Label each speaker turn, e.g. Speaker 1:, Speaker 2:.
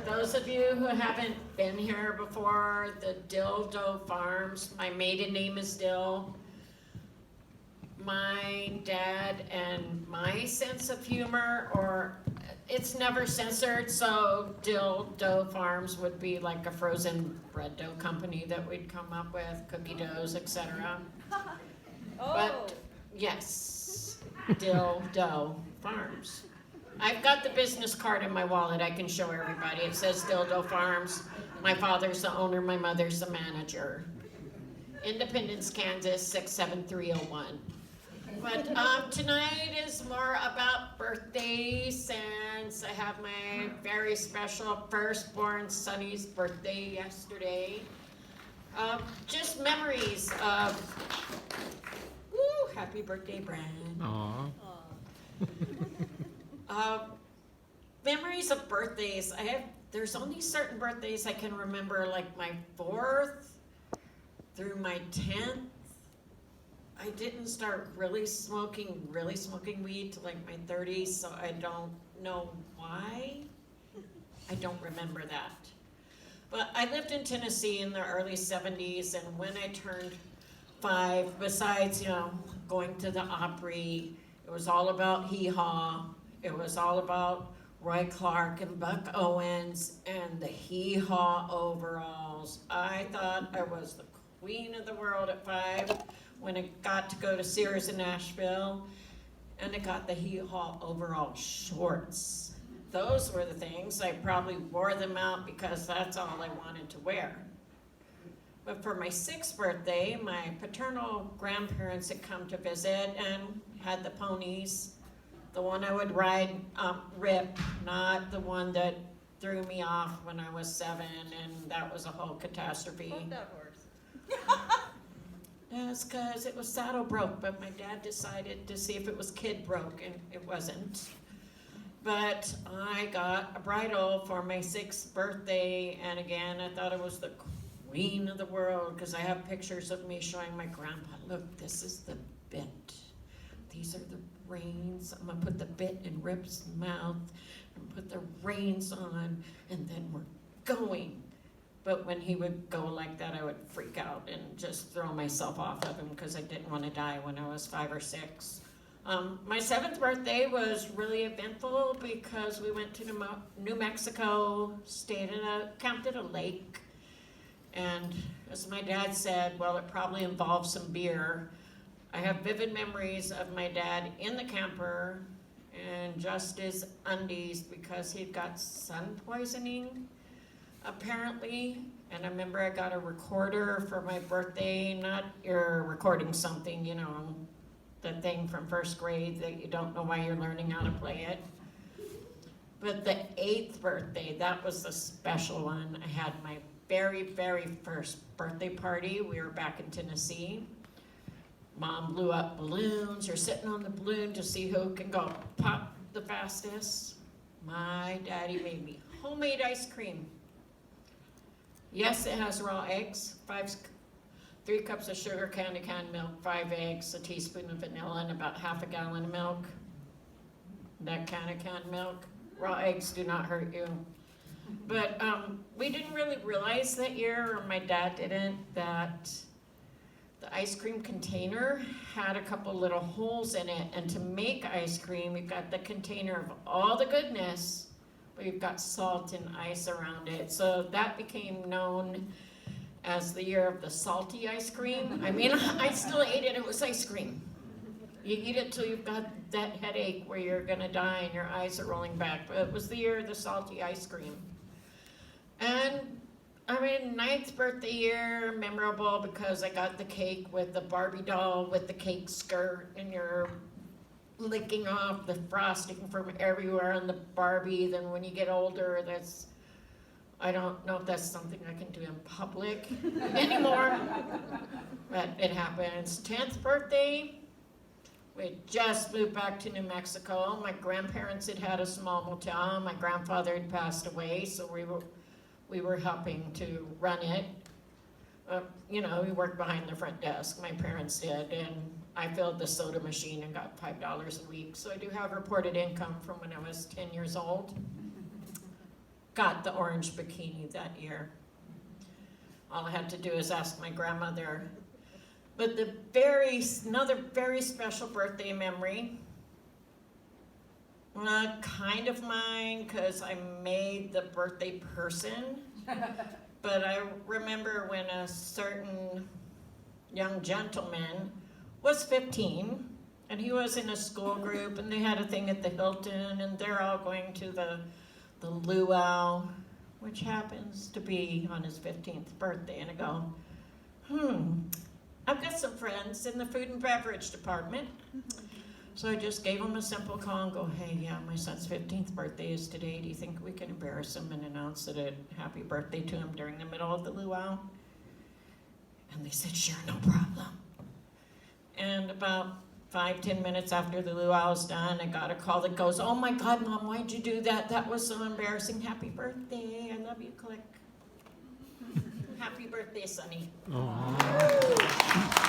Speaker 1: those of you who haven't been here before, the Dill Doe Farms, my maiden name is Dill. My dad and my sense of humor, or it's never censored, so Dill Doe Farms would be like a frozen bread dough company that we'd come up with, cookie doughs, etc. But yes, Dill Doe Farms. I've got the business card in my wallet. I can show everybody. It says Dill Doe Farms. My father's the owner, my mother's the manager. Independence, Kansas, 67301. But tonight is more about birthdays, since I have my very special firstborn Sonny's birthday yesterday. Just memories of, woo, happy birthday, Brand.
Speaker 2: Aww.
Speaker 1: Memories of birthdays. There's only certain birthdays I can remember, like my 4th through my 10th. I didn't start really smoking weed till like my 30s, so I don't know why. I don't remember that. But I lived in Tennessee in the early 70s, and when I turned 5, besides, going to the Opry, it was all about Hee Haw. It was all about Roy Clark and Buck Owens and the Hee Haw overalls. I thought I was the queen of the world at 5 when I got to go to Sears in Nashville, and I got the Hee Haw overall shorts. Those were the things. I probably wore them out because that's all I wanted to wear. But for my 6th birthday, my paternal grandparents had come to visit and had the ponies. The one I would ride, Rip, not the one that threw me off when I was 7, and that was a whole catastrophe.
Speaker 3: Fuck that horse.
Speaker 1: That's because it was saddle broke, but my dad decided to see if it was kid broke, and it wasn't. But I got a bridle for my 6th birthday, and again, I thought I was the queen of the world, because I have pictures of me showing my grandpa, look, this is the bit. These are the reins. I'm gonna put the bit in Rip's mouth and put the reins on, and then we're going. But when he would go like that, I would freak out and just throw myself off of him because I didn't want to die when I was 5 or 6. My 7th birthday was really eventful because we went to New Mexico, camped at a lake, and as my dad said, well, it probably involved some beer. I have vivid memories of my dad in the camper and just his undies because he'd got sun poisoning, apparently. And I remember I got a recorder for my birthday, not you're recording something, the thing from 1st grade that you don't know why you're learning how to play it. But the 8th birthday, that was the special one. I had my very, very first birthday party. We were back in Tennessee. Mom blew up balloons. You're sitting on the balloon to see who can go pop the fastest. My daddy made me homemade ice cream. Yes, it has raw eggs, 3 cups of sugar, canned milk, 5 eggs, a teaspoon of vanilla, and about half a gallon of milk. That kind of canned milk. Raw eggs do not hurt you. But we didn't really realize that year, or my dad didn't, that the ice cream container had a couple little holes in it, and to make ice cream, we've got the container of all the goodness, but you've got salt and ice around it. So that became known as the year of the salty ice cream. I mean, I still ate it. It was ice cream. You eat it till you've got that headache where you're gonna die and your eyes are rolling back. But it was the year of the salty ice cream. And I mean, 9th birthday year, memorable because I got the cake with the Barbie doll with the cake skirt, and you're licking off the frosting from everywhere on the Barbie. Then when you get older, I don't know if that's something I can do in public anymore, but it happens. 10th birthday, we just moved back to New Mexico. My grandparents had a small motel. My grandfather had passed away, so we were helping to run it. We worked behind the front desk, my parents did, and I filled the soda machine and got $5 a week. So I do have reported income from when I was 10 years old. got the orange bikini that year. All I had to do is ask my grandmother. But another very special birthday memory, kind of mine, because I made the birthday person. But I remember when a certain young gentleman was 15, and he was in a school group, and they had a thing at the Hilton, and they're all going to the luau, which happens to be on his 15th birthday. And I go, I've got some friends in the food and beverage department. So I just gave him a simple call and go, hey, yeah, my son's 15th birthday is today. Do you think we can embarrass him and announce it a happy birthday to him during the middle of the luau? And they said, sure, no problem. And about 5-10 minutes after the luau was done, I got a call that goes, oh my God, Mom, why'd you do that? That was so embarrassing. Happy birthday. I love you, click. Happy birthday, Sonny.
Speaker 2: Aww.